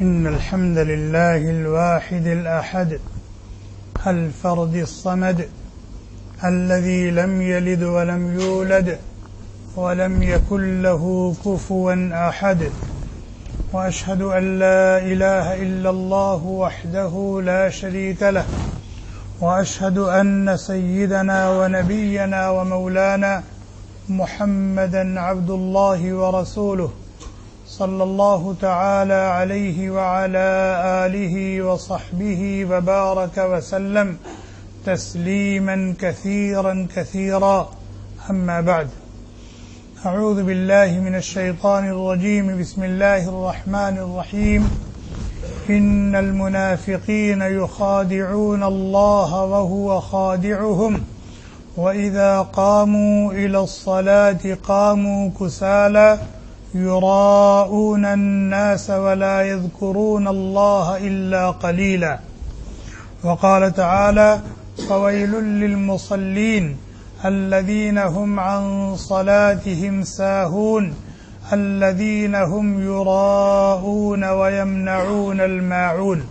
إن الحمد لله الواحد الأحد الفرد الصمد الذي لم يلد ولم يولد ولم يكن له كفوا أحد وأشهد أن لا إله إلا الله وحده لا شريك له وأشهد أن سيدنا ونبينا ومولانا محمدا عبد الله ورسوله صلى الله تعالى عليه وعلى آله وصحبه وبارك وسلم تسليما كثيرا كثيرا أما بعد أعوذ بالله من الشيطان الرجيم بسم الله الرحمن الرحيم إن المنافقين يخادعون الله وهو خادعهم وإذا قاموا إلى الصلاة قاموا كسالى يراءون الناس ولا يذكرون الله إلا قليلا وقال تعالى فويل للمصلين الذين هم عن صلاتهم ساهون الذين هم يراءون ويمنعون الماعون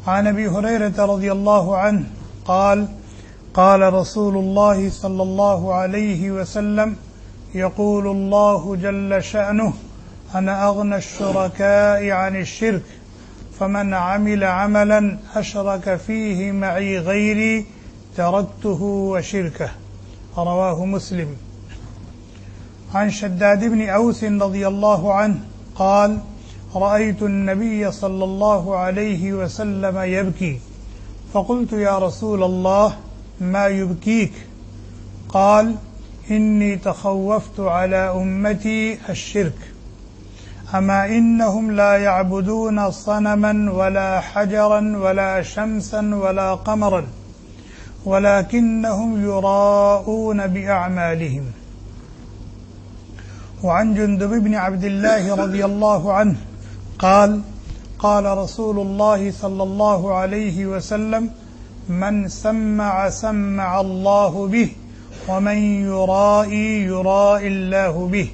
عن أبي هريرة رضي الله عنه قال قال رسول الله صلى الله عليه وسلم يقول الله جل شأنه أنا أغنى الشركاء عن الشرك فمن عمل عملا أشرك فيه معي غيري تركته وشركه رواه مسلم عن شداد بن أوس رضي الله عنه قال رأيت النبي صلى الله عليه وسلم يبكي فقلت يا رسول الله ما يبكيك قال إني تخوفت على أمتي الشرك أما إنهم لا يعبدون صنما ولا حجرا ولا شمسا ولا قمرا ولكنهم يراءون بأعمالهم وعن جندب بن عبد الله رضي الله عنه قال قال رسول الله صلى الله عليه وسلم من سمع سمع الله به ومن يرائي يرائي الله به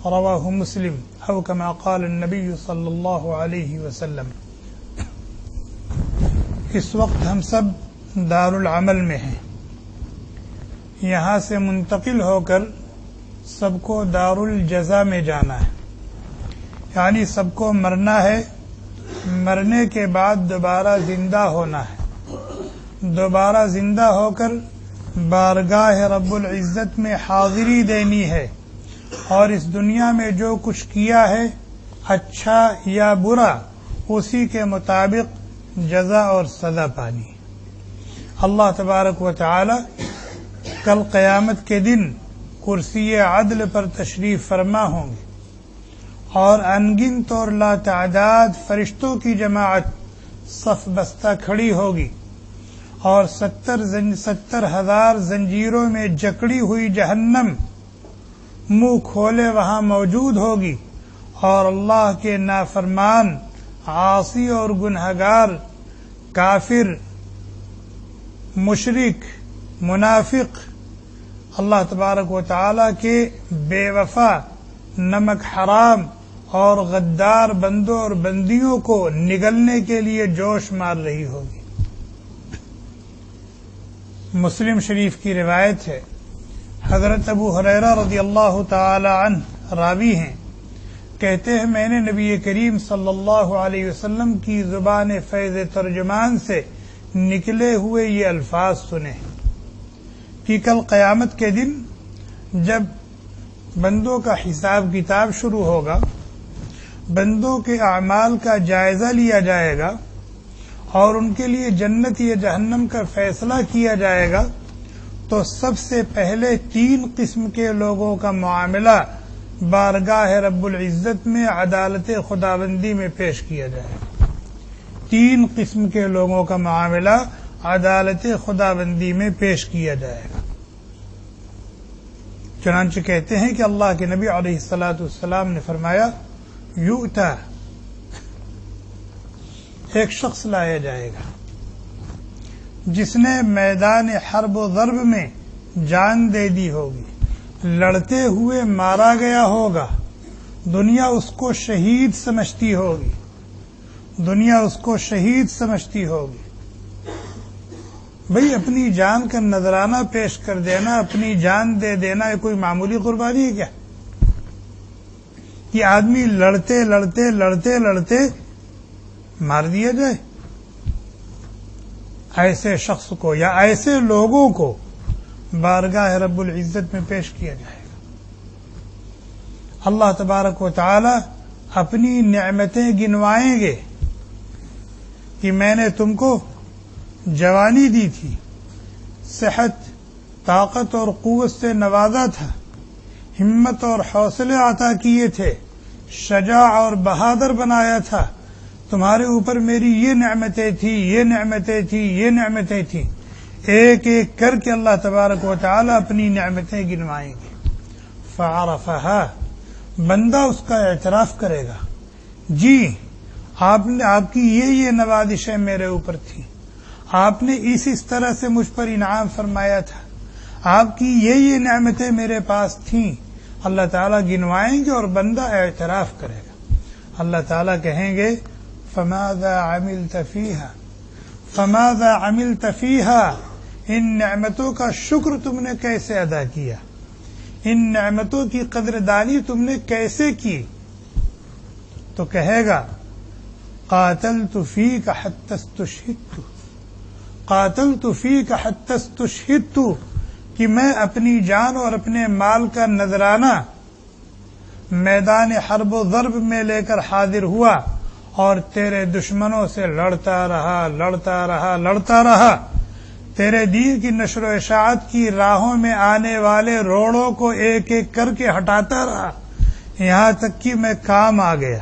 رواه مسلم أو كما قال النبي صلی اللہ علیہ وسلم۔ اس وقت ہم سب دارالعمل میں ہیں، یہاں سے منتقل ہو کر سب کو دارالجزا میں جانا ہے، یعنی سب کو مرنا ہے، مرنے کے بعد دوبارہ زندہ ہونا ہے، دوبارہ زندہ ہو کر بارگاہ رب العزت میں حاضری دینی ہے، اور اس دنیا میں جو کچھ کیا ہے اچھا یا برا اسی کے مطابق جزا اور سزا پانی۔ اللہ تبارک و تعالی کل قیامت کے دن کرسی عدل پر تشریف فرما ہوں گے، اور انگنت اور لا تعداد فرشتوں کی جماعت صف بستہ کھڑی ہوگی، اور 70,000 زنجیروں میں جکڑی ہوئی جہنم منہ کھولے وہاں موجود ہوگی، اور اللہ کے نافرمان، عاصی اور گنہگار، کافر، مشرک، منافق، اللہ تبارک و تعالی کے بے وفا، نمک حرام اور غدار بندوں اور بندیوں کو نگلنے کے لیے جوش مار رہی ہوگی۔ مسلم شریف کی روایت ہے، حضرت ابو ہریرہ رضی اللہ تعالی عنہ راوی ہیں، کہتے ہیں میں نے نبی کریم صلی اللہ علیہ وسلم کی زبان فیض ترجمان سے نکلے ہوئے یہ الفاظ سنے کہ کل قیامت کے دن جب بندوں کا حساب کتاب شروع ہوگا، بندوں کے اعمال کا جائزہ لیا جائے گا، اور ان کے لیے جنت یا جہنم کا فیصلہ کیا جائے گا، تو سب سے پہلے 3 قسم کے لوگوں کا معاملہ بارگاہ رب العزت میں عدالت خداوندی میں پیش کیا جائے گا۔ 3 قسم کے لوگوں کا معاملہ عدالت خداوندی میں پیش کیا جائے گا۔ چنانچہ کہتے ہیں کہ اللہ کے نبی علیہ الصلاۃ والسلام نے فرمایا یؤتا، ایک شخص لایا جائے گا جس نے میدان حرب و ضرب میں جان دے دی ہوگی، لڑتے ہوئے مارا گیا ہوگا، دنیا اس کو شہید سمجھتی ہوگی، دنیا اس کو شہید سمجھتی ہوگی. بھئی اپنی جان کا نذرانہ پیش کر دینا، اپنی جان دے دینا، یہ کوئی معمولی قربانی ہے کیا؟ یہ آدمی لڑتے لڑتے لڑتے لڑتے مار دیا جائے؟ ایسے شخص کو یا ایسے لوگوں کو بارگاہ رب العزت میں پیش کیا جائے گا. اللہ تبارک و تعالی اپنی نعمتیں گنوائیں گے کہ میں نے تم کو جوانی دی تھی، صحت، طاقت اور قوت سے نوازا تھا، ہمت اور حوصلے عطا کیے تھے، شجاع اور بہادر بنایا تھا، تمہارے اوپر میری یہ نعمتیں تھیں، یہ نعمتیں تھیں، یہ نعمتیں تھیں. ایک ایک کر کے اللہ تبارک و تعالی اپنی نعمتیں گنوائیں گے. فعرفها، بندہ اس کا اعتراف کرے گا، جی آپ کی یہ نوازشیں میرے اوپر تھیں، آپ نے اس طرح سے مجھ پر انعام فرمایا تھا، آپ کی یہ نعمتیں میرے پاس تھیں. اللہ تعالیٰ گنوائیں گے اور بندہ اعتراف کرے گا. اللہ تعالیٰ کہیں گے فماذا عملت فيها، فماذا عملت فيها، ان نعمتوں کا شکر تم نے کیسے ادا کیا، ان نعمتوں کی قدردانی تم نے کیسے کی؟ تو کہے گا قاتلت فيك حتى استشهدت، قاتلت فيك حتى استشهدت، کہ میں اپنی جان اور اپنے مال کا نذرانہ میدان حرب و ضرب میں لے کر حاضر ہوا اور تیرے دشمنوں سے لڑتا رہا لڑتا رہا لڑتا رہا، تیرے دین کی نشر و اشاعت کی راہوں میں آنے والے روڑوں کو ایک ایک کر کے ہٹاتا رہا، یہاں تک کہ میں کام آ گیا،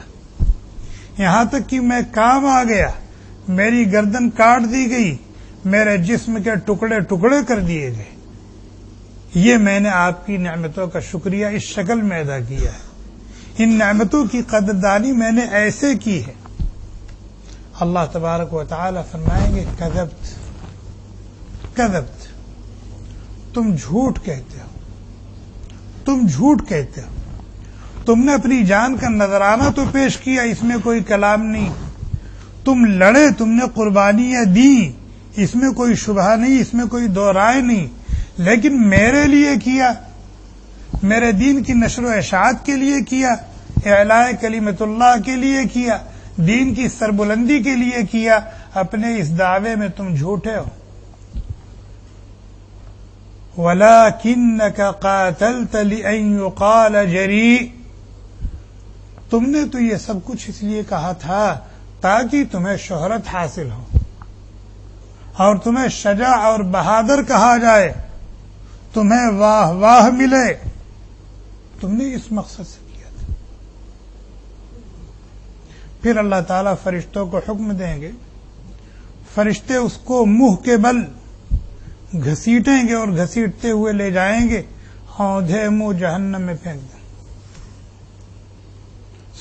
یہاں تک کہ میں کام آ گیا، میری گردن کاٹ دی گئی، میرے جسم کے ٹکڑے ٹکڑے کر دیے گئے. یہ میں نے آپ کی نعمتوں کا شکریہ اس شکل میں ادا کیا ہے، ان نعمتوں کی قدردانی میں نے ایسے کی ہے. اللہ تبارک و تعالی فرمائیں گے کذبت، کذبت، تم جھوٹ کہتے ہو، تم جھوٹ کہتے ہو. تم نے اپنی جان کا نذرانہ تو پیش کیا، اس میں کوئی کلام نہیں، تم لڑے، تم نے قربانیاں دیں، اس میں کوئی شبہ نہیں، اس میں کوئی دو رائے نہیں، لیکن میرے لیے کیا، میرے دین کی نشر و اشاعت کے لیے کیا، اعلاء کلمت اللہ کے لیے کیا، دین کی سربلندی کے لیے کیا. اپنے اس دعوے میں تم جھوٹے ہو. وَلَكِنَّكَ قَاتَلْتَ لِأَن يُقَالَ جَرِيءٌ، تم نے تو یہ سب کچھ اس لیے کہا تھا تاکہ تمہیں شہرت حاصل ہو اور تمہیں شجاع اور بہادر کہا جائے، تمہیں واہ واہ ملے. تم نے اس مقصد سے کیا تھا. پھر اللہ تعالیٰ فرشتوں کو حکم دیں گے، فرشتے اس کو منہ کے بل گھسیٹیں گے اور گھسیٹتے ہوئے لے جائیں گے، اوندھے منہ جہنم میں پھینک دیں.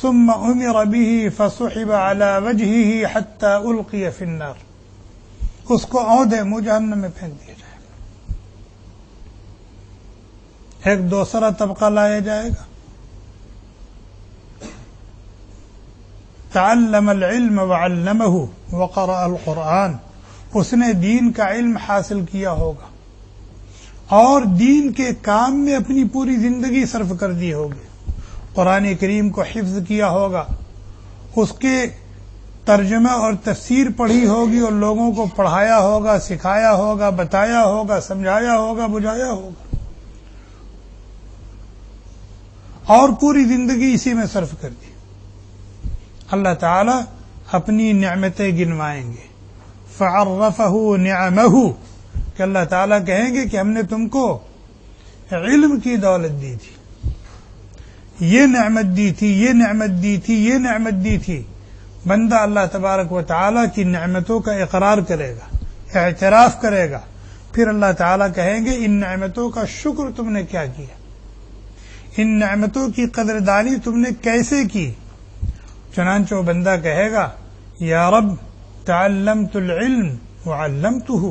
ثم امر به فسحب على وجهه حتى القي في النار، اس کو اوندھے منہ جہنم میں پھینک دیا جائے گا. ایک دوسرا طبقہ لایا جائے گا، تعلم العلم وعلمه وقرأ القرآن، اس نے دین کا علم حاصل کیا ہوگا اور دین کے کام میں اپنی پوری زندگی صرف کر دی ہوگی، قرآن کریم کو حفظ کیا ہوگا، اس کے ترجمہ اور تفسیر پڑھی ہوگی اور لوگوں کو پڑھایا ہوگا، سکھایا ہوگا، بتایا ہوگا، سمجھایا ہوگا، بجھایا ہوگا، اور پوری زندگی اسی میں صرف کر دی. اللہ تعالی اپنی نعمتیں گنوائیں گے. فعرفہ نعمہ، کہ اللہ تعالیٰ کہیں گے کہ ہم نے تم کو علم کی دولت دی تھی، یہ نعمت دی تھی، یہ نعمت دی تھی، یہ نعمت دی تھی. بندہ اللہ تبارک و تعالیٰ کی نعمتوں کا اقرار کرے گا، اعتراف کرے گا. پھر اللہ تعالیٰ کہیں گے ان نعمتوں کا شکر تم نے کیا کیا، ان نعمتوں کی قدردانی تم نے کیسے کی. چنانچہ وہ بندہ کہے گا یا رب تعلمت العلم وعلمتہ،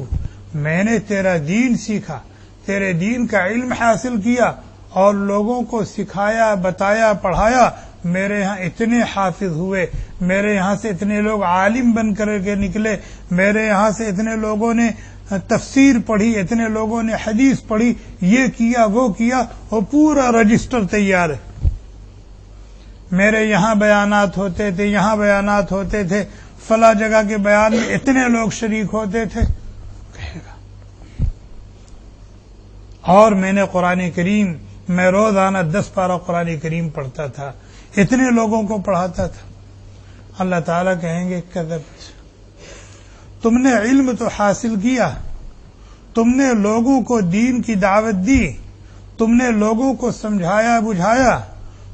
میں نے تیرا دین سیکھا، تیرے دین کا علم حاصل کیا اور لوگوں کو سکھایا، بتایا، پڑھایا، میرے یہاں اتنے حافظ ہوئے، میرے یہاں سے اتنے لوگ عالم بن کر کے نکلے، میرے یہاں سے اتنے لوگوں نے تفسیر پڑھی، اتنے لوگوں نے حدیث پڑھی، یہ کیا وہ کیا، اور پورا رجسٹر تیار ہے۔ میرے یہاں بیانات ہوتے تھے، یہاں بیانات ہوتے تھے، فلاں جگہ کے بیان میں اتنے لوگ شریک ہوتے تھے، کہے گا۔ اور میں نے قرآن کریم، میں روزانہ 10 پارہ قرآن کریم پڑھتا تھا، اتنے لوگوں کو پڑھاتا تھا۔ اللہ تعالیٰ کہیں گے کذبت، تم نے علم تو حاصل کیا، تم نے لوگوں کو دین کی دعوت دی، تم نے لوگوں کو سمجھایا بجھایا،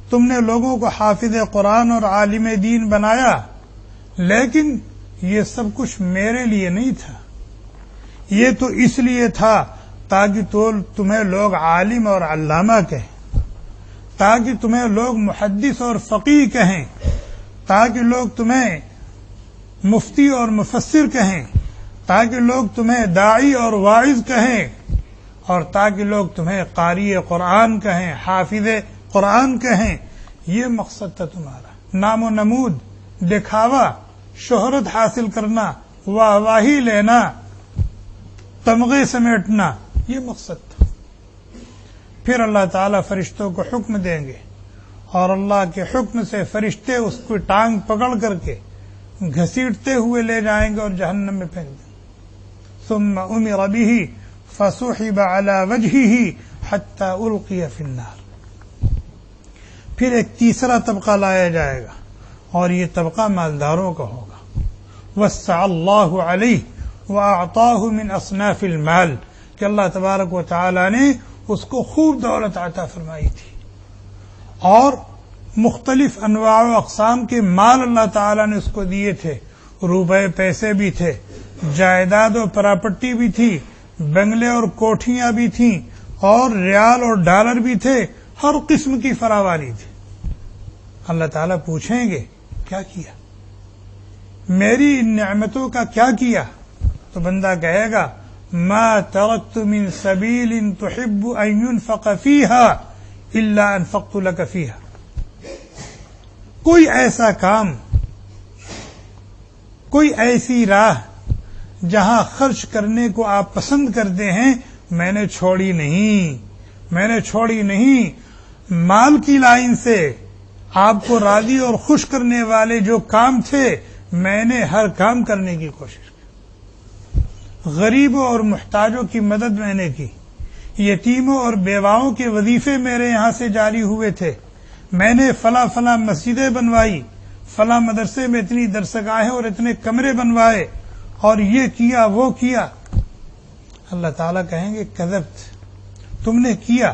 تم نے لوگوں کو حافظ قرآن اور عالم دین بنایا، لیکن یہ سب کچھ میرے لیے نہیں تھا، یہ تو اس لیے تھا تاکہ تمہیں لوگ عالم اور علامہ کہیں، تاکہ تمہیں لوگ محدث اور فقیہ کہیں، تاکہ لوگ تمہیں مفتی اور مفسر کہیں، تاکہ لوگ تمہیں داعی اور واعظ کہیں، اور تاکہ لوگ تمہیں قاری قرآن کہیں، حافظ قرآن کہیں۔ یہ مقصد تھا تمہارا، نام و نمود، دکھاوا، شہرت حاصل کرنا، واہ واہی لینا، تمغے سمیٹنا، یہ مقصد تھا۔ پھر اللہ تعالیٰ فرشتوں کو حکم دیں گے، اور اللہ کے حکم سے فرشتے اس کی ٹانگ پکڑ کر کے گھسیٹتے ہوئے لے جائیں گے اور جہنم میں پھینک دیں گے۔ ثم امر به فسحب على وجهه حتى القي في النار۔ پھر ایک تیسرا طبقہ لایا جائے گا، اور یہ طبقہ مالداروں کا ہوگا۔ وسع اللہ علیہ واعطاہ من اصناف المال، کہ اللہ تبارک و تعالی نے اس کو خوب دولت عطا فرمائی تھی، اور مختلف انواع و اقسام کے مال اللہ تعالی نے اس کو دیے تھے، روپے پیسے بھی تھے، جائیداد و پراپرٹی بھی تھی، بنگلے اور کوٹھیاں بھی تھیں، اور ریال اور ڈالر بھی تھے، ہر قسم کی فراوانی تھی۔ اللہ تعالیٰ پوچھیں گے کیا کیا، میری ان نعمتوں کا کیا کیا؟ تو بندہ کہے گا ما ترکت من سبیل تحب ان ينفق فيها الا انفقت لك فيها۔ کوئی ایسا کام، کوئی ایسی راہ جہاں خرچ کرنے کو آپ پسند کرتے ہیں، میں نے چھوڑی نہیں، میں نے چھوڑی نہیں۔ مال کی لائن سے آپ کو راضی اور خوش کرنے والے جو کام تھے، میں نے ہر کام کرنے کی کوشش کی۔ غریبوں اور محتاجوں کی مدد میں نے کی، یتیموں اور بیواؤں کے وظیفے میرے یہاں سے جاری ہوئے تھے، میں نے فلاں فلاں مسجدیں بنوائی، فلاں مدرسے میں اتنی درسگاہیں اور اتنے کمرے بنوائے، اور یہ کیا وہ کیا۔ اللہ تعالیٰ کہیں گے کذبت، تم نے کیا،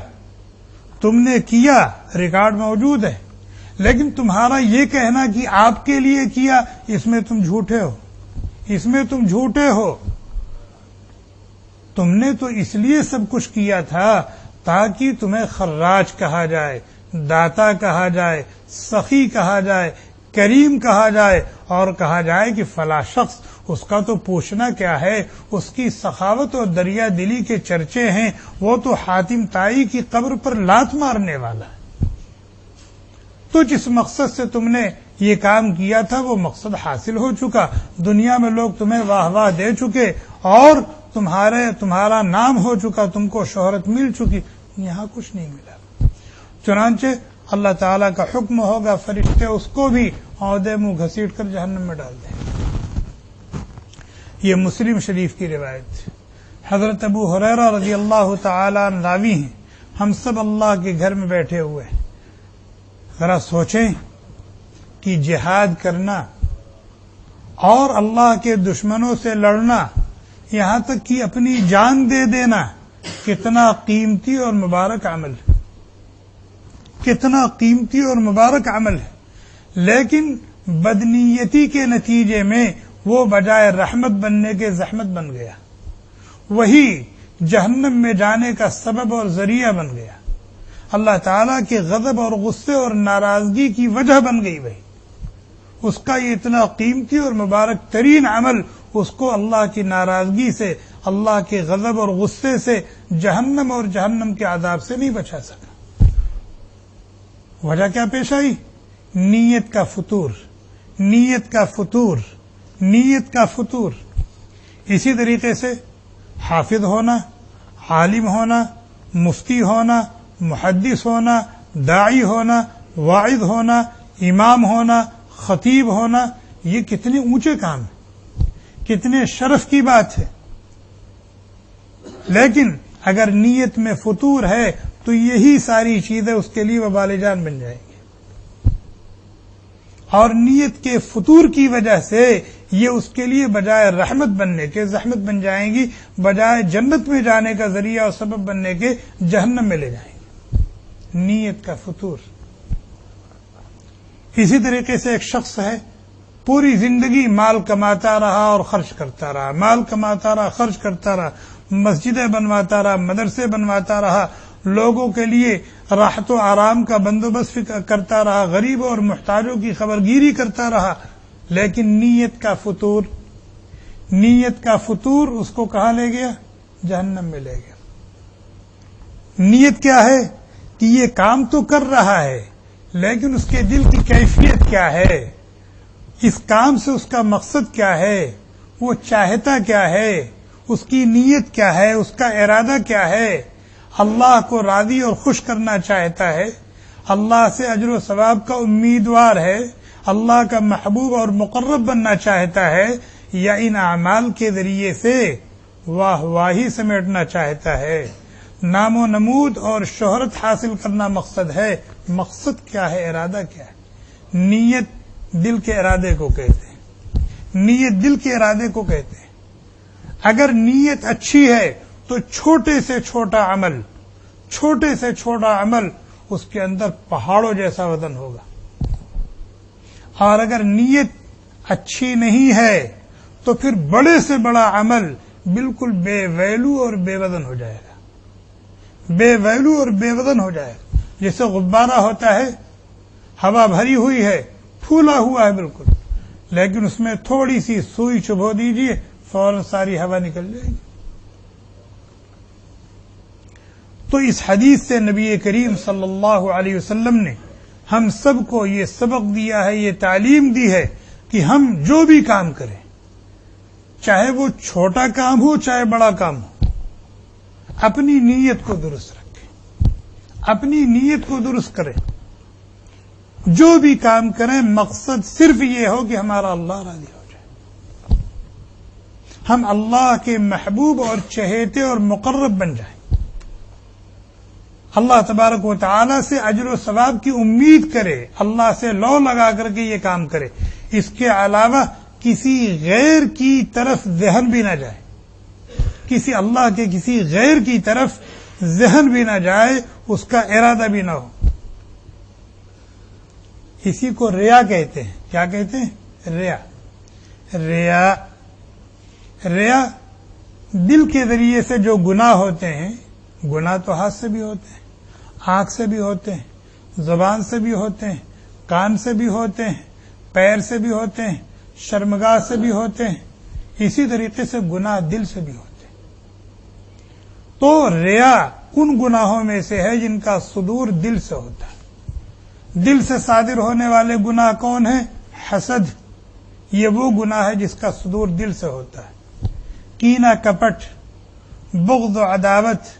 تم نے کیا، ریکارڈ موجود ہے، لیکن تمہارا یہ کہنا کہ آپ کے لیے کیا، اس میں تم جھوٹے ہو، اس میں تم جھوٹے ہو۔ تم نے تو اس لیے سب کچھ کیا تھا تاکہ تمہیں خراج کہا جائے، داتا کہا جائے، سخی کہا جائے، کریم کہا جائے، اور کہا جائے کہ فلاں شخص، اس کا تو پوچھنا کیا ہے، اس کی سخاوت اور دریا دلی کے چرچے ہیں، وہ تو حاتم طائی کی قبر پر لات مارنے والا ہے۔ تو جس مقصد سے تم نے یہ کام کیا تھا وہ مقصد حاصل ہو چکا، دنیا میں لوگ تمہیں واہ واہ دے چکے، اور تمہارا نام ہو چکا، تم کو شہرت مل چکی، یہاں کچھ نہیں ملا۔ چنانچہ اللہ تعالیٰ کا حکم ہوگا، فرشتے اس کو بھی عہدے منہ گھسیٹ کر جہنم میں ڈال دیں۔ یہ مسلم شریف کی روایت، حضرت ابو ہریرہ رضی اللہ تعالی عنہ راوی ہیں۔ ہم سب اللہ کے گھر میں بیٹھے ہوئے ہیں، ذرا سوچیں کہ جہاد کرنا اور اللہ کے دشمنوں سے لڑنا، یہاں تک کہ اپنی جان دے دینا، کتنا قیمتی اور مبارک عمل ہے، کتنا قیمتی اور مبارک عمل ہے، لیکن بدنیتی کے نتیجے میں وہ بجائے رحمت بننے کے زحمت بن گیا، وہی جہنم میں جانے کا سبب اور ذریعہ بن گیا، اللہ تعالیٰ کے غضب اور غصے اور ناراضگی کی وجہ بن گئی وہی۔ اس کا یہ اتنا قیمتی اور مبارک ترین عمل، اس کو اللہ کی ناراضگی سے، اللہ کے غضب اور غصے سے، جہنم اور جہنم کے عذاب سے نہیں بچا سکا۔ وجہ کیا پیش آئی نیت کا فطور، نیت کا فطور، نیت کا فطور۔ اسی طریقے سے حافظ ہونا، عالم ہونا، مفتی ہونا، محدث ہونا، داعی ہونا، واعظ ہونا، امام ہونا، خطیب ہونا، یہ کتنے اونچے کام ہیں، کتنے شرف کی بات ہے۔ لیکن اگر نیت میں فطور ہے تو یہی ساری چیزیں اس کے لیے وبال جان بن جائیں گی، اور نیت کے فطور کی وجہ سے یہ اس کے لیے بجائے رحمت بننے کے زحمت بن جائیں گی، بجائے جنت میں جانے کا ذریعہ اور سبب بننے کے جہنم میں لے جائیں گے۔ نیت کا فطور۔ اسی طریقے سے ایک شخص ہے، پوری زندگی مال کماتا رہا اور خرچ کرتا رہا، مال کماتا رہا، خرچ کرتا رہا، مسجدیں بنواتا رہا، مدرسے بنواتا رہا، لوگوں کے لیے راحت و آرام کا بندوبست کرتا رہا، غریبوں اور محتاجوں کی خبرگیری کرتا رہا، لیکن نیت کا فطور، نیت کا فطور اس کو کہاں لے گیا؟ جہنم میں لے گیا۔ نیت کیا ہے کہ یہ کام تو کر رہا ہے، لیکن اس کے دل کی کیفیت کیا ہے، اس کام سے اس کا مقصد کیا ہے، وہ چاہتا کیا ہے، اس کی نیت کیا ہے، اس کا ارادہ کیا ہے۔ اللہ کو راضی اور خوش کرنا چاہتا ہے، اللہ سے اجر و ثواب کا امیدوار ہے، اللہ کا محبوب اور مقرب بننا چاہتا ہے، یا ان اعمال کے ذریعے سے واہ واہی سمیٹنا چاہتا ہے، نام و نمود اور شہرت حاصل کرنا مقصد ہے۔ مقصد کیا ہے، ارادہ کیا ہے؟ نیت دل کے ارادے کو کہتے ہیں، نیت دل کے ارادے کو کہتے ہیں۔ اگر نیت اچھی ہے تو چھوٹے سے چھوٹا عمل، چھوٹے سے چھوٹا عمل اس کے اندر پہاڑوں جیسا وزن ہوگا، اور اگر نیت اچھی نہیں ہے تو پھر بڑے سے بڑا عمل بالکل بے ویلو اور بے وزن ہو جائے گا، بے ویلو اور بے وزن ہو جائے گا۔ جیسے غبارہ ہوتا ہے، ہوا بھری ہوئی ہے، پھولا ہوا ہے بالکل، لیکن اس میں تھوڑی سی سوئی چبھو دیجیے، فوراً ساری ہوا نکل جائے گی۔ تو اس حدیث سے نبی کریم صلی اللہ علیہ وسلم نے ہم سب کو یہ سبق دیا ہے، یہ تعلیم دی ہے کہ ہم جو بھی کام کریں، چاہے وہ چھوٹا کام ہو چاہے بڑا کام ہو، اپنی نیت کو درست رکھیں، اپنی نیت کو درست کریں۔ جو بھی کام کریں مقصد صرف یہ ہو کہ ہمارا اللہ راضی ہو جائے، ہم اللہ کے محبوب اور چہیتے اور مقرب بن جائیں، اللہ تبارک و تعالی سے اجر و ثواب کی امید کرے، اللہ سے لو لگا کر کے یہ کام کرے، اس کے علاوہ کسی غیر کی طرف ذہن بھی نہ جائے، کسی اللہ کے کسی غیر کی طرف ذہن بھی نہ جائے، اس کا ارادہ بھی نہ ہو۔ اسی کو ریا کہتے ہیں۔ کیا کہتے ہیں؟ ریا۔ ریا، ریا دل کے ذریعے سے جو گناہ ہوتے ہیں، گناہ تو ہاتھ سے بھی ہوتے ہیں، آنکھ سے بھی ہوتے ہیں، زبان سے بھی ہوتے ہیں، کان سے بھی ہوتے ہیں، پیر سے بھی ہوتے ہیں، شرمگاہ سے بھی ہوتے ہیں، اسی طریقے سے گناہ دل سے بھی ہوتے ہیں۔ تو ریا ان گناہوں میں سے ہے جن کا صدور دل سے ہوتا ہے۔ دل سے صادر ہونے والے گناہ کون ہیں؟ حسد، یہ وہ گناہ ہے جس کا صدور دل سے ہوتا ہے۔ کینہ، کپٹ، بغض و عداوت،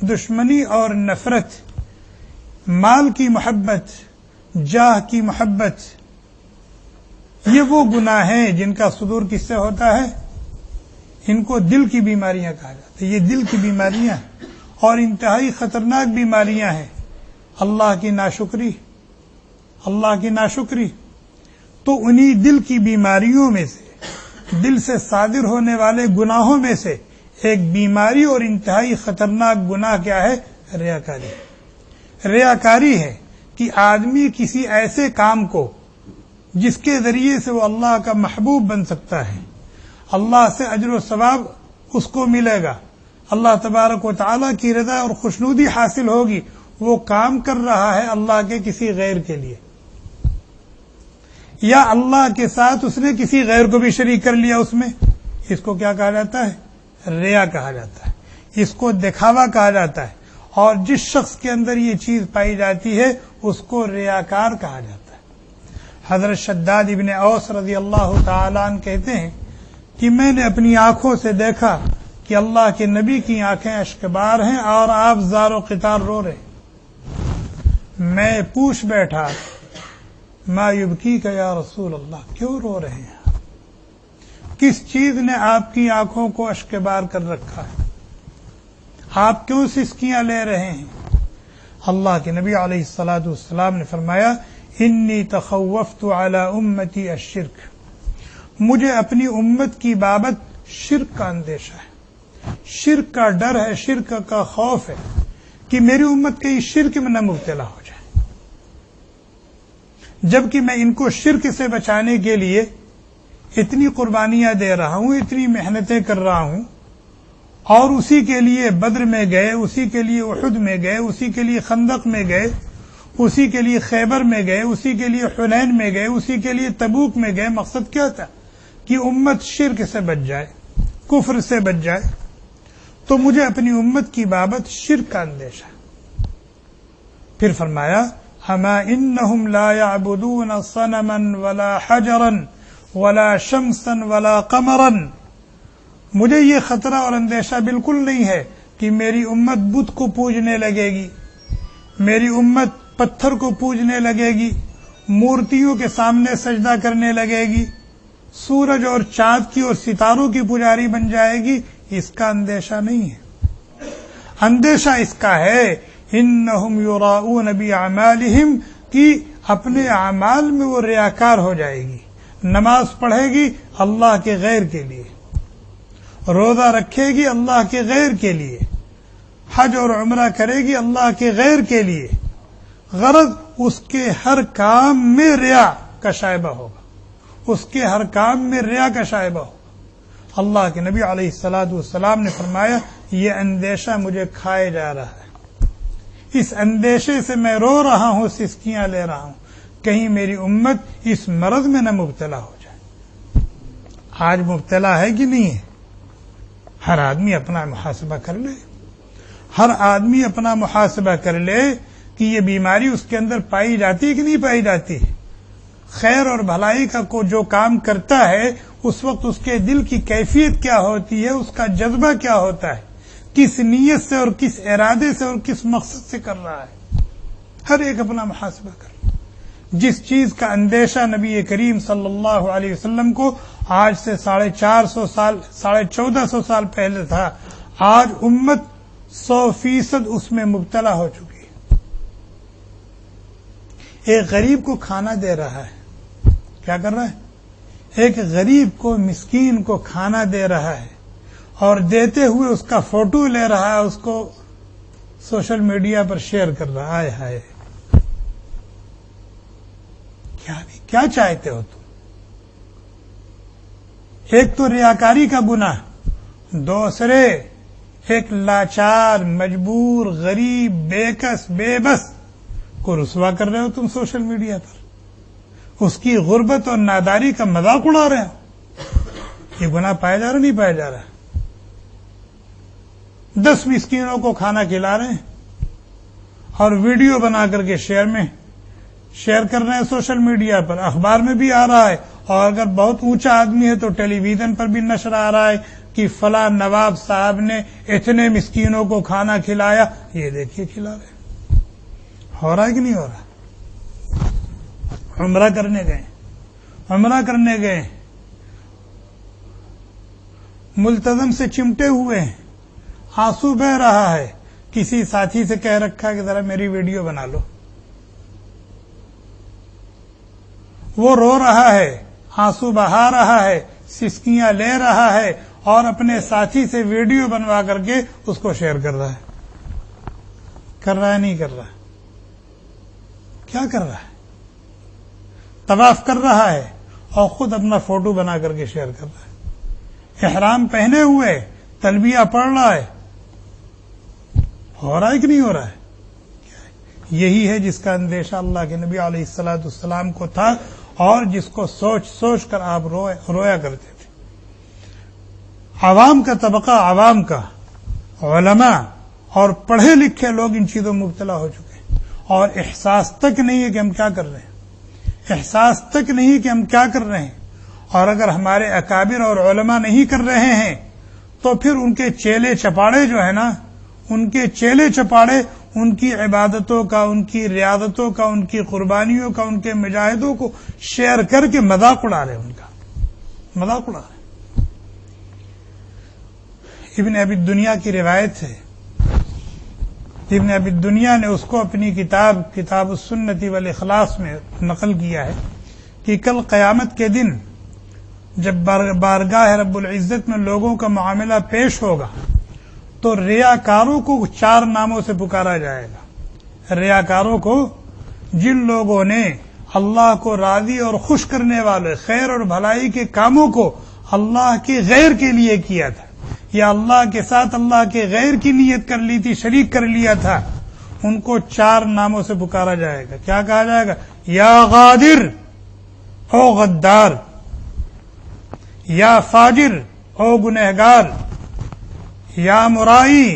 دشمنی اور نفرت، مال کی محبت، جاہ کی محبت، یہ وہ گناہ ہیں جن کا صدور کس سے ہوتا ہے؟ ان کو دل کی بیماریاں کہا جاتا ہے۔ یہ دل کی بیماریاں اور انتہائی خطرناک بیماریاں ہیں۔ اللہ کی ناشکری، اللہ کی ناشکری تو انہی دل کی بیماریوں میں سے، دل سے صادر ہونے والے گناہوں میں سے ایک بیماری اور انتہائی خطرناک گناہ کیا ہے؟ ریاکاری۔ ریاکاری ہے کہ آدمی کسی ایسے کام کو جس کے ذریعے سے وہ اللہ کا محبوب بن سکتا ہے، اللہ سے اجر و ثواب اس کو ملے گا، اللہ تبارک و تعالی کی رضا اور خوشنودی حاصل ہوگی، وہ کام کر رہا ہے اللہ کے کسی غیر کے لیے، یا اللہ کے ساتھ اس نے کسی غیر کو بھی شریک کر لیا اس میں۔ اس کو کیا کہا جاتا ہے؟ ریا کہا جاتا ہے، اس کو دکھاوا کہا جاتا ہے۔ اور جس شخص کے اندر یہ چیز پائی جاتی ہے اس کو ریاکار کہا جاتا ہے۔ حضرت شداد ابن اوس رضی اللہ تعالیٰ عنہ کہتے ہیں کہ میں نے اپنی آنکھوں سے دیکھا کہ اللہ کے نبی کی آنکھیں اشکبار ہیں اور آپ زار و قطار رو رہے۔ میں پوچھ بیٹھا ما یبکیک یا رسول اللہ، کیوں رو رہے ہیں؟ کس چیز نے آپ کی آنکھوں کو اشکبار کر رکھا ہے؟ آپ کیوں سسکیاں لے رہے ہیں؟ اللہ کے نبی علیہ الصلاۃ والسلام نے فرمایا انی تخوفت علی امتی الشرک، مجھے اپنی امت کی بابت شرک کا اندیشہ ہے، شرک کا ڈر ہے، شرک کا خوف ہے کہ میری امت کہیں شرک میں نہ مبتلا ہو جائے، جبکہ میں ان کو شرک سے بچانے کے لیے اتنی قربانیاں دے رہا ہوں، اتنی محنتیں کر رہا ہوں، اور اسی کے لیے بدر میں گئے، اسی کے لیے احد میں گئے، اسی کے لیے خندق میں گئے، اسی کے لیے خیبر میں گئے، اسی کے لیے حنین میں گئے، اسی کے لیے تبوک میں گئے۔ مقصد کیا تھا؟ کہ امت شرک سے بچ جائے، کفر سے بچ جائے۔ تو مجھے اپنی امت کی بابت شرک کا اندیشہ ہے۔ پھر فرمایا اما انہم لا یعبدون صنما ولا حجرا ولا شمسا ولا قمرا، مجھے یہ خطرہ اور اندیشہ بالکل نہیں ہے کہ میری امت بت کو پوجنے لگے گی، میری امت پتھر کو پوجنے لگے گی، مورتیوں کے سامنے سجدہ کرنے لگے گی، سورج اور چاند کی اور ستاروں کی پجاری بن جائے گی، اس کا اندیشہ نہیں ہے۔ اندیشہ اس کا ہے انہم یراؤون باعمالہم، کہ اپنے اعمال میں وہ ریاکار ہو جائے گی، نماز پڑھے گی اللہ کے غیر کے لیے، روزہ رکھے گی اللہ کے غیر کے لیے، حج اور عمرہ کرے گی اللہ کے غیر کے لیے، غرض اس کے ہر کام میں ریا کا شائبہ ہوگا، اس کے ہر کام میں ریا کا شائبہ ہوگا۔ اللہ کے نبی علیہ الصلاۃ والسلام نے فرمایا یہ اندیشہ مجھے کھائے جا رہا ہے، اس اندیشے سے میں رو رہا ہوں، سسکیاں لے رہا ہوں، کہیں میری امت اس مرض میں نہ مبتلا ہو جائے۔ آج مبتلا ہے کہ نہیں ہے؟ ہر آدمی اپنا محاسبہ کر لے، ہر آدمی اپنا محاسبہ کر لے کہ یہ بیماری اس کے اندر پائی جاتی ہے کہ نہیں پائی جاتی۔ خیر اور بھلائی کا کو جو کام کرتا ہے اس وقت اس کے دل کی کیفیت کیا ہوتی ہے، اس کا جذبہ کیا ہوتا ہے، کس نیت سے اور کس ارادے سے اور کس مقصد سے کر رہا ہے۔ ہر ایک اپنا محاسبہ کر لے۔ جس چیز کا اندیشہ نبی کریم صلی اللہ علیہ وسلم کو آج سے 450 سال 1450 سال پہلے تھا، آج امت 100% اس میں مبتلا ہو چکی ہے۔ ایک غریب کو کھانا دے رہا ہے، کیا کر رہا ہے؟ ایک غریب کو، مسکین کو کھانا دے رہا ہے، اور دیتے ہوئے اس کا فوٹو لے رہا ہے، اس کو سوشل میڈیا پر شیئر کر رہا ہے۔ کیا چاہتے ہو تم؟ ایک تو ریاکاری کا گناہ، دوسرے ایک لاچار، مجبور، غریب، بے کس، بے بس کو رسوا کر رہے ہو تم سوشل میڈیا پر، اس کی غربت اور ناداری کا مذاق اڑا رہے ہو۔ یہ گناہ پایا جا رہا نہیں پایا جا رہا؟ 10 مسکینوں کو کھانا کھلا رہے ہیں اور ویڈیو بنا کر کے شیئر کر رہے ہیں سوشل میڈیا پر، اخبار میں بھی آ رہا ہے، اور اگر بہت اونچا آدمی ہے تو ٹیلی ویژن پر بھی نشر آ رہا ہے کہ فلاں نواب صاحب نے اتنے مسکینوں کو کھانا کھلایا۔ یہ دیکھیے کھلا رہے، ہو رہا ہے کہ نہیں ہو رہا؟ عمرہ کرنے گئے ملتزم سے چمٹے ہوئے ہیں، آنسو بہ رہا ہے، کسی ساتھی سے کہہ رکھا کہ ذرا میری ویڈیو بنا لو، وہ رو رہا ہے، آنسو بہا رہا ہے، سسکیاں لے رہا ہے، اور اپنے ساتھی سے ویڈیو بنوا کر کے اس کو شیئر کر رہا ہے نہیں کر رہا؟ کیا کر رہا ہے؟ طواف کر رہا ہے اور خود اپنا فوٹو بنا کر کے شیئر کر رہا ہے، احرام پہنے ہوئے تلبیہ پڑھ رہا ہے، ہو رہا ہے کہ نہیں ہو رہا ہے؟ یہی ہے جس کا اندیشہ اللہ کے نبی علیہ الصلاۃ والسلام کو تھا، اور جس کو سوچ کر آپ رویا کرتے تھے۔ عوام کا طبقہ، عوام کا، علماء اور پڑھے لکھے لوگ ان چیزوں میں مبتلا ہو چکے ہیں، اور احساس تک نہیں ہے کہ ہم کیا کر رہے ہیں، احساس تک نہیں ہے کہ ہم کیا کر رہے ہیں۔ اور اگر ہمارے اکابر اور علماء نہیں کر رہے ہیں تو پھر ان کے چیلے چپاڑے جو ہے نا، ان کے چیلے چپاڑے ان کی عبادتوں کا، ان کی ریاضتوں کا، ان کی قربانیوں کا، ان کے مجاہدوں کو شیئر کر کے مذاق اڑا رہے ہیں، ان کا مذاق اڑا رہے ہیں۔ ابن ابی دنیا کی روایت ہے، ابن ابی دنیا نے اس کو اپنی کتاب السنت والاخلاص میں نقل کیا ہے کہ کل قیامت کے دن جب بارگاہ رب العزت میں لوگوں کا معاملہ پیش ہوگا تو ریاکاروں کو 4 ناموں سے پکارا جائے گا۔ ریاکاروں کو، جن لوگوں نے اللہ کو راضی اور خوش کرنے والے خیر اور بھلائی کے کاموں کو اللہ کے غیر کے لیے کیا تھا، یا اللہ کے ساتھ اللہ کے غیر کی نیت کر لی تھی، شریک کر لیا تھا، ان کو 4 ناموں سے پکارا جائے گا۔ کیا کہا جائے گا؟ یا غادر، او غدار، یا فاجر، او گنہگار، یا مرائی،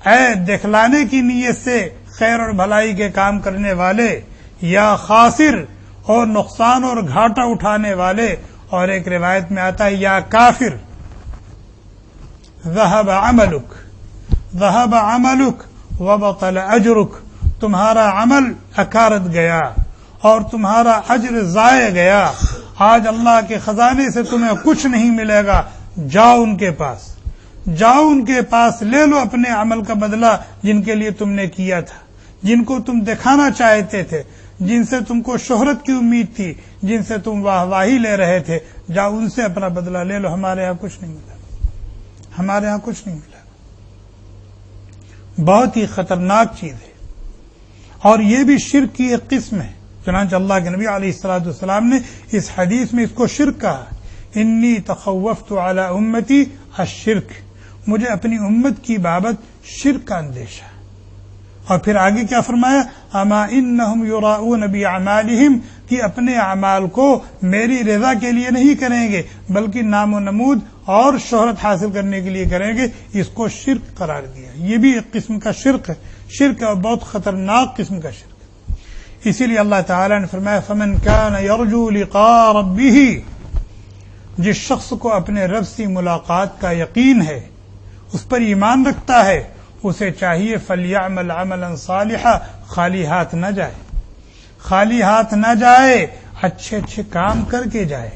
اے دکھلانے کی نیت سے خیر اور بھلائی کے کام کرنے والے، یا خاسر، اور نقصان اور گھاٹا اٹھانے والے، اور ایک روایت میں آتا ہے یا کافر۔ ذہب عملک وبطل اجرک، تمہارا عمل اکارت گیا اور تمہارا اجر ضائع گیا، آج اللہ کے خزانے سے تمہیں کچھ نہیں ملے گا، جاؤ ان کے پاس، جاؤ ان کے پاس، لے لو اپنے عمل کا بدلہ جن کے لیے تم نے کیا تھا، جن کو تم دکھانا چاہتے تھے، جن سے تم کو شہرت کی امید تھی، جن سے تم واہواہی لے رہے تھے، جاؤ ان سے اپنا بدلہ لے لو، ہمارے ہاں کچھ نہیں ملا، ہمارے ہاں کچھ نہیں ملا۔ بہت ہی خطرناک چیز ہے، اور یہ بھی شرک کی ایک قسم ہے۔ چنانچہ اللہ کے نبی علیہ الصلوۃ والسلام نے اس حدیث میں اس کو شرک کہا، انی تخوفت علی امتی الشرک، مجھے اپنی امت کی بابت شرک کا اندیشہ۔ اور پھر آگے کیا فرمایا؟ اما انہم یراؤون باعمالہم، کہ اپنے اعمال کو میری رضا کے لیے نہیں کریں گے بلکہ نام و نمود اور شہرت حاصل کرنے کے لیے کریں گے، اس کو شرک قرار دیا۔ یہ بھی ایک قسم کا شرک ہے، شرک اور بہت خطرناک قسم کا شرک۔ اسی لیے اللہ تعالی نے فرمایا فمن کان یرجو لقاء ربہ، جس شخص کو اپنے رب سے ملاقات کا یقین ہے، اس پر ایمان رکھتا ہے، اسے چاہیے فلیعمل عملا صالحا، خالی ہاتھ نہ جائے، خالی ہاتھ نہ جائے، اچھے اچھے کام کر کے جائے،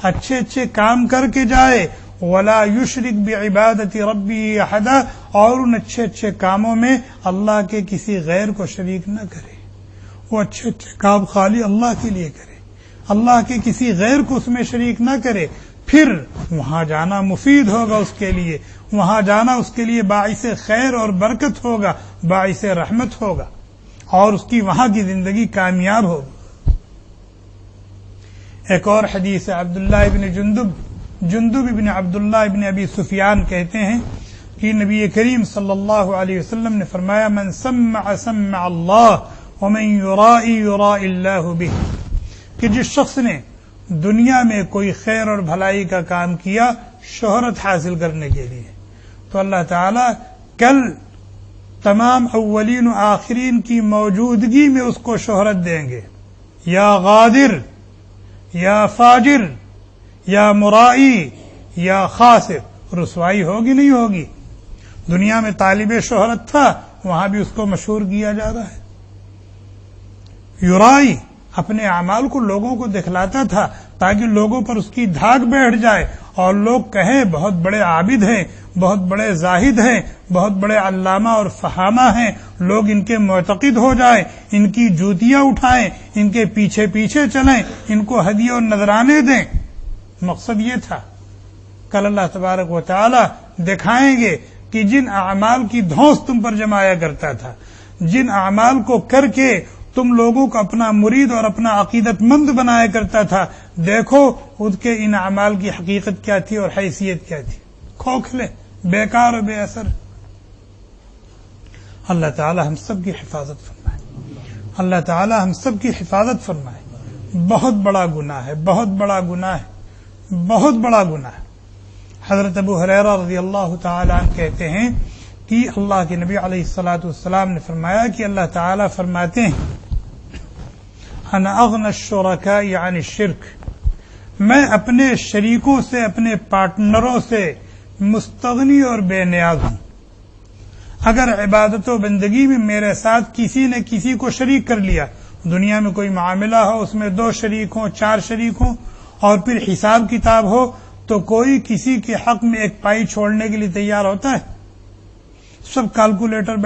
اچھے اچھے کام کر کے جائے، ولا یشرک بعبادت ربہ احدا، اور ان اچھے اچھے کاموں میں اللہ کے کسی غیر کو شریک نہ کرے، وہ اچھے اچھے کام خالی اللہ کے لیے کرے، اللہ کے کسی غیر کو اس میں شریک نہ کرے، پھر وہاں جانا مفید ہوگا اس کے لیے، وہاں جانا اس کے لیے باعث خیر اور برکت ہوگا، باعث رحمت ہوگا، اور اس کی وہاں کی زندگی کامیاب ہوگی۔ ایک اور حدیث ہے، عبداللہ ابن جندب ابن عبداللہ ابن ابی سفیان کہتے ہیں کہ نبی کریم صلی اللہ علیہ وسلم نے فرمایا من سمع سمع اللہ ومن یرائی یرائی اللہ بہ، کہ جس شخص نے دنیا میں کوئی خیر اور بھلائی کا کام کیا شہرت حاصل کرنے کے لیے، تو اللہ تعالی کل تمام اولین و آخرین کی موجودگی میں اس کو شہرت دیں گے، یا غادر، یا فاجر، یا مرائی، یا خاسر۔ رسوائی ہوگی نہیں ہوگی؟ دنیا میں طالب شہرت تھا، وہاں بھی اس کو مشہور کیا جا رہا ہے۔ یرائی، اپنے اعمال کو لوگوں کو دکھلاتا تھا تاکہ لوگوں پر اس کی دھاک بیٹھ جائے اور لوگ کہیں بہت بڑے عابد ہیں، بہت بڑے زاہد ہیں، بہت بڑے علامہ اور فہامہ ہیں، لوگ ان کے معتقد ہو جائیں، ان کی جوتیاں اٹھائیں، ان کے پیچھے پیچھے چلیں، ان کو ہدیے اور نذرانے دیں۔ مقصد یہ تھا۔ کل اللہ تبارک و تعالی دکھائیں گے کہ جن اعمال کی دھونس تم پر جمایا کرتا تھا، جن اعمال کو کر کے تم لوگوں کو اپنا مرید اور اپنا عقیدت مند بنایا کرتا تھا، دیکھو ان کے ان اعمال کی حقیقت کیا تھی اور حیثیت کیا تھی، کھوکھلے، بیکار اور بے اثر۔ اللہ تعالی ہم سب کی حفاظت فرمائے، اللہ تعالی ہم سب کی حفاظت فرمائے۔ بہت بڑا گناہ ہے، بہت بڑا گناہ ہے، بہت بڑا گناہ ہے۔ حضرت ابو ہریرہ رضی اللہ تعالی عنہ کہتے ہیں کہ کی اللہ کے نبی علیہ الصلوۃ والسلام نے فرمایا کہ اللہ تعالیٰ فرماتے ہیں انا اغنى الشركاء عن الشرك، میں اپنے شریکوں سے، اپنے پارٹنروں سے مستغنی اور بے نیاز ہوں۔ اگر عبادت و بندگی میں میرے ساتھ کسی نے کسی کو شریک کر لیا، دنیا میں کوئی معاملہ ہو، اس میں 2 شریک ہوں، 4 شریک ہوں، اور پھر حساب کتاب ہو، تو کوئی کسی کے حق میں ایک پائی چھوڑنے کے لیے تیار ہوتا ہے؟ سب کیلکولیٹر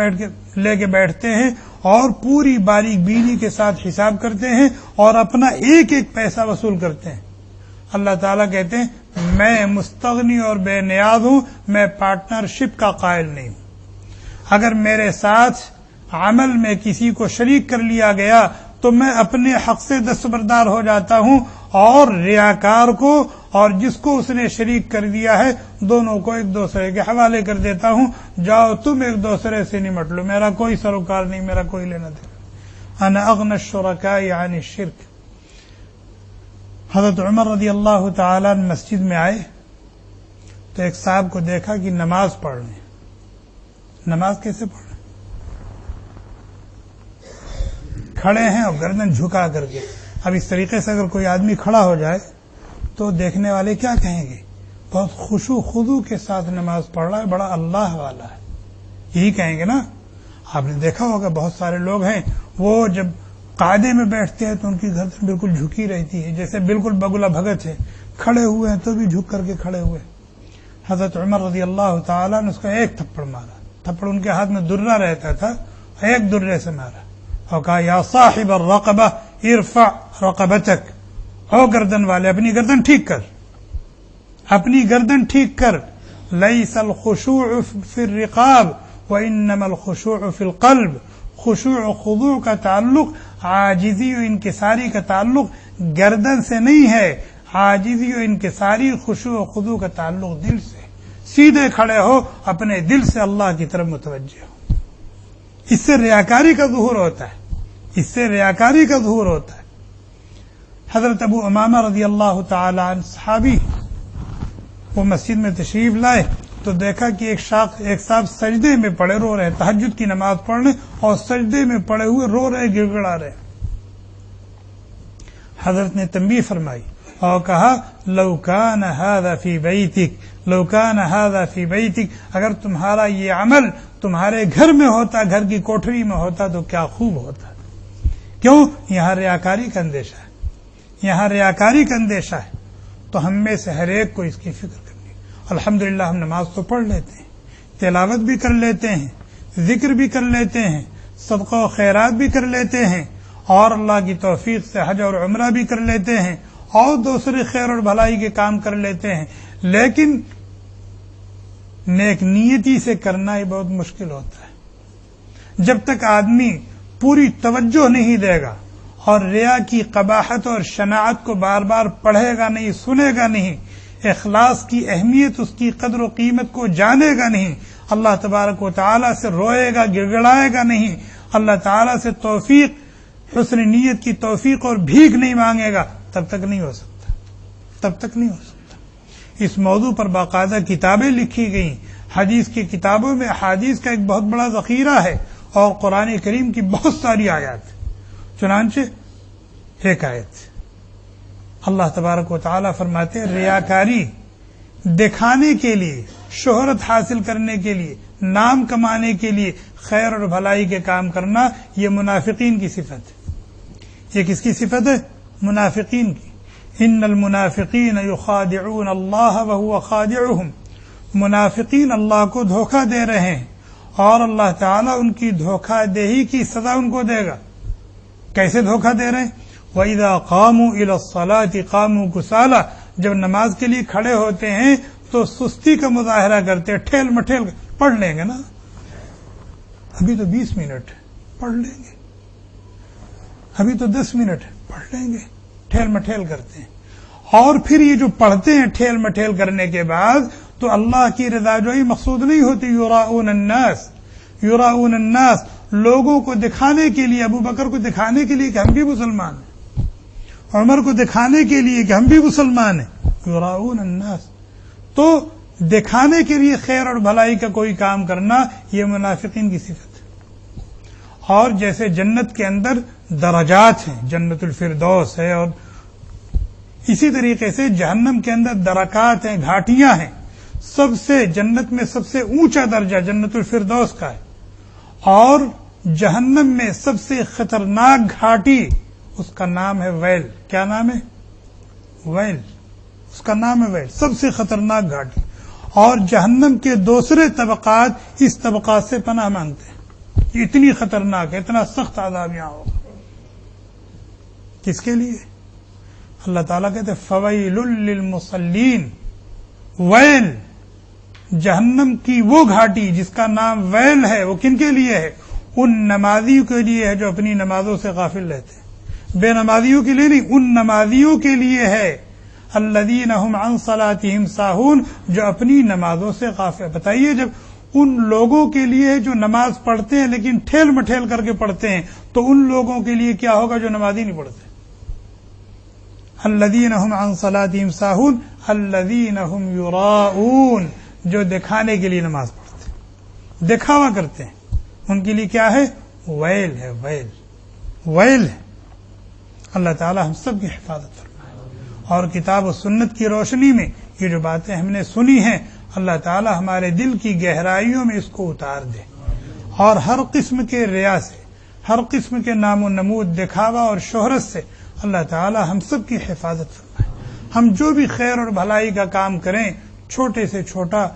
لے کے بیٹھتے ہیں اور پوری باریک بینی کے ساتھ حساب کرتے ہیں اور اپنا ایک ایک پیسہ وصول کرتے ہیں۔ اللہ تعالیٰ کہتے ہیں میں مستغنی اور بے نیاز ہوں، میں پارٹنرشپ کا قائل نہیں ہوں۔ اگر میرے ساتھ عمل میں کسی کو شریک کر لیا گیا تو میں اپنے حق سے دستبردار ہو جاتا ہوں، اور ریاکار کو اور جس کو اس نے شریک کر دیا ہے دونوں کو ایک دوسرے کے حوالے کر دیتا ہوں، جاؤ تم ایک دوسرے سے نمٹ لو، میرا کوئی سروکار نہیں، میرا کوئی لینا دینا۔ انا اغنى الشركاء عن الشرك۔ حضرت عمر رضی اللہ تعالیٰ مسجد میں آئے تو ایک صاحب کو دیکھا کہ نماز پڑھ رہے ہیں۔ نماز کیسے پڑھ رہے ہیں؟ کھڑے ہیں اور گردن جھکا کر کے۔ اب اس طریقے سے اگر کوئی آدمی کھڑا ہو جائے تو دیکھنے والے کیا کہیں گے؟ بہت خشوع خضوع کے ساتھ نماز پڑھ رہا ہے، بڑا اللہ والا ہے، یہی کہیں گے نا۔ آپ نے دیکھا ہوگا بہت سارے لوگ ہیں وہ جب قاعدے میں بیٹھتے ہیں تو ان کی گردن بالکل جھکی رہتی ہے، جیسے بالکل بگلا بھگت ہے، کھڑے ہوئے ہیں تو بھی جھک کر کے کھڑے ہوئے۔ حضرت عمر رضی اللہ تعالیٰ نے اس کو ایک تھپڑ مارا، تھپڑ ان کے ہاتھ میں درہ رہتا تھا، ایک درے سے مارا اور کہا یا صاحب الرقبہ ارفع رقبتک، او گردن والے اپنی گردن ٹھیک کر، اپنی گردن ٹھیک کر۔ لیس الخشوع فی الرقاب وانما الخشوع فی القلب، خشوع و خضوع کا تعلق، عاجزی و انکساری کا تعلق گردن سے نہیں ہے، عاجزی و انکساری، خشوع و خضوع کا تعلق دل سے۔ سیدھے کھڑے ہو، اپنے دل سے اللہ کی طرف متوجہ ہو۔ اس سے ریاکاری کا ظہور ہوتا ہے، اس سے ریاکاری کا ظہور ہوتا ہے۔ حضرت ابو امامہ رضی اللہ تعالی عنہ صحابی، وہ مسجد میں تشریف لائے تو دیکھا کہ ایک صاحب سجدے میں پڑے رو رہے، تہجد کی نماز پڑھ رہے اور سجدے میں پڑے ہوئے رو رہے، گڑ گڑا رہے۔ حضرت نے تنبیہ فرمائی اور کہا لو کان ھذا فی بیتک، لو کان ھذا فی بیتک، اگر تمہارا یہ عمل تمہارے گھر میں ہوتا، گھر کی کوٹری میں ہوتا تو کیا خوب ہوتا۔ کیوں؟ یہاں ریاکاری کا اندیشہ ہے، یہاں ریاکاری کا اندیشہ ہے۔ تو ہم میں سے ہر ایک کو اس کی فکر کرنی۔ الحمدللہ ہم نماز تو پڑھ لیتے ہیں، تلاوت بھی کر لیتے ہیں، ذکر بھی کر لیتے ہیں، صدقہ و خیرات بھی کر لیتے ہیں، اور اللہ کی توفیق سے حج اور عمرہ بھی کر لیتے ہیں، اور دوسرے خیر اور بھلائی کے کام کر لیتے ہیں، لیکن نیک نیتی سے کرنا ہی بہت مشکل ہوتا ہے۔ جب تک آدمی پوری توجہ نہیں دے گا اور ریا کی قباحت اور شناعت کو بار بار پڑھے گا نہیں، سنے گا نہیں، اخلاص کی اہمیت، اس کی قدر و قیمت کو جانے گا نہیں، اللہ تبارک و تعالی سے روئے گا، گڑگڑائے گا نہیں، اللہ تعالی سے توفیق، حسن نیت کی توفیق اور بھیک نہیں مانگے گا، تب تک نہیں ہو سکتا، تب تک نہیں ہو سکتا۔ اس موضوع پر باقاعدہ کتابیں لکھی گئیں، حدیث کی کتابوں میں احادیث کا ایک بہت بڑا ذخیرہ ہے، اور قرآن کریم کی بہت ساری آیات۔ چنانچہ ایک آیت اللہ تبارک و تعالی فرماتے ہیں ریاکاری، دکھانے کے لیے، شہرت حاصل کرنے کے لیے، نام کمانے کے لیے خیر اور بھلائی کے کام کرنا، یہ منافقین کی صفت ہے۔ یہ کس کی صفت ہے؟ منافقین کی۔ ان المنافقین یخادعون اللہ وہو خادعہم، منافقین اللہ کو دھوکہ دے رہے ہیں اور اللہ تعالیٰ ان کی دھوکہ دہی کی سزا ان کو دے گا۔ کیسے دھوکہ دے رہے ہیں؟ وَإِذَا قَامُوا إِلَى الصَّلَاةِ قَامُوا كُسَالَىٰ، جب نماز کے لیے کھڑے ہوتے ہیں تو سستی کا مظاہرہ کرتے، ٹھیل مٹھیل، پڑھ لیں گے نا، ابھی تو 20 منٹ پڑھ لیں گے، ابھی تو 10 منٹ پڑھ لیں گے، ٹھیل مٹھیل کرتے ہیں۔ اور پھر یہ جو پڑھتے ہیں ٹھیل مٹھیل کرنے کے بعد تو اللہ کی رضا جوئی مقصود نہیں ہوتی، یراؤن الناس، یراؤن الناس، لوگوں کو دکھانے کے لیے، ابو بکر کو دکھانے کے لیے کہ ہم بھی مسلمان ہیں، عمر کو دکھانے کے لیے کہ ہم بھی مسلمان ہیں، یراؤن الناس۔ تو دکھانے کے لیے خیر اور بھلائی کا کوئی کام کرنا یہ منافقین کی صفت ہے۔ اور جیسے جنت کے اندر درجات ہیں، جنت الفردوس ہے، اور اسی طریقے سے جہنم کے اندر درکات ہیں، گھاٹیاں ہیں۔ سب سے جنت میں سب سے اونچا درجہ جنت الفردوس کا ہے، اور جہنم میں سب سے خطرناک گھاٹی اس کا نام ہے ویل۔ کیا نام ہے؟ ویل۔ اس کا نام ہے ویل، سب سے خطرناک گھاٹی۔ اور جہنم کے دوسرے طبقات اس طبقات سے پناہ مانگتے ہیں، یہ اتنی خطرناک ہے، اتنا سخت عذاب یہاں ہوگا۔ کس کے لیے؟ اللہ تعالیٰ کہتے فویل للمصلین، ویل، جہنم کی وہ گھاٹی جس کا نام ویل ہے، وہ کن کے لیے ہے؟ ان نمازیوں کے لیے ہے جو اپنی نمازوں سے غافل رہتے ہیں، بے نمازیوں کے لیے نہیں، ان نمازیوں کے لیے ہے، الذین هم عن صلاتهم ساہون، جو اپنی نمازوں سے غافل۔ بتائیے جب ان لوگوں کے لیے جو نماز پڑھتے ہیں لیکن ٹھیل مٹھیل کر کے پڑھتے ہیں، تو ان لوگوں کے لیے کیا ہوگا جو نماز ہی نہیں پڑھتے؟ الذین هم عن صلاتهم ساہون الذین هم یراؤون، جو دکھانے کے لیے نماز پڑھتے ہیں، دکھاوا کرتے ہیں، ان کے لیے کیا ہے؟ ویل ہے، ویل، ویل ہے۔ اللہ تعالی ہم سب کی حفاظت فرمائے، اور کتاب و سنت کی روشنی میں یہ جو باتیں ہم نے سنی ہیں، اللہ تعالی ہمارے دل کی گہرائیوں میں اس کو اتار دے، اور ہر قسم کے ریا سے، ہر قسم کے نام و نمود، دکھاوا اور شہرت سے اللہ تعالی ہم سب کی حفاظت فرمائے۔ ہم جو بھی خیر اور بھلائی کا کام کریں، چھوٹے سے چھوٹا،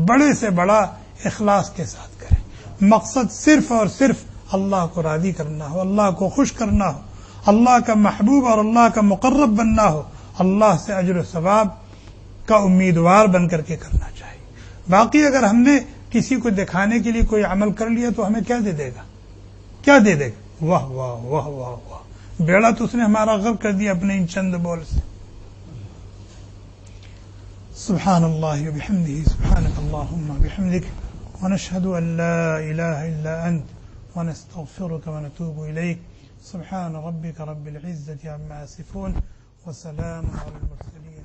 بڑے سے بڑا، اخلاص کے ساتھ کریں، مقصد صرف اور صرف اللہ کو راضی کرنا ہو، اللہ کو خوش کرنا ہو، اللہ کا محبوب اور اللہ کا مقرب بننا ہو، اللہ سے اجر و ثواب کا امیدوار بن کر کے کرنا چاہیے۔ باقی اگر ہم نے کسی کو دکھانے کے لیے کوئی عمل کر لیا تو ہمیں کیا دے دے گا؟ کیا دے دے گا؟ واہ واہ واہ واہ واہ، بیڑا تو اس نے ہمارا غرق کر دیا اپنے ان چند بول سے۔ سبحان اللہ وبحمدہ، سبحانک اللہم وبحمدک، ونشہد ان لا الہ الا انت، ونستغفرک ونتوب الیک۔ سبحان ربک رب العزة عما یصفون، وسلام علی المرسلین۔